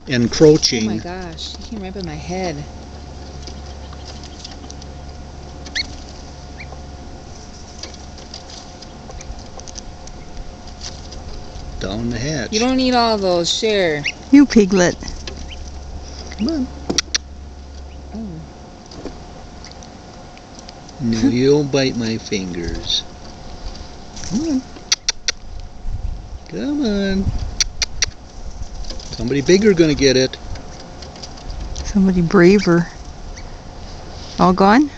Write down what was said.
encroaching. Oh my gosh, he came right by my head. Down the hatch. You don't need all those, share. You piglet. Come on. Oh. No, you don't bite my fingers. Come on. Come on. Somebody bigger gonna get it. Somebody braver. All gone?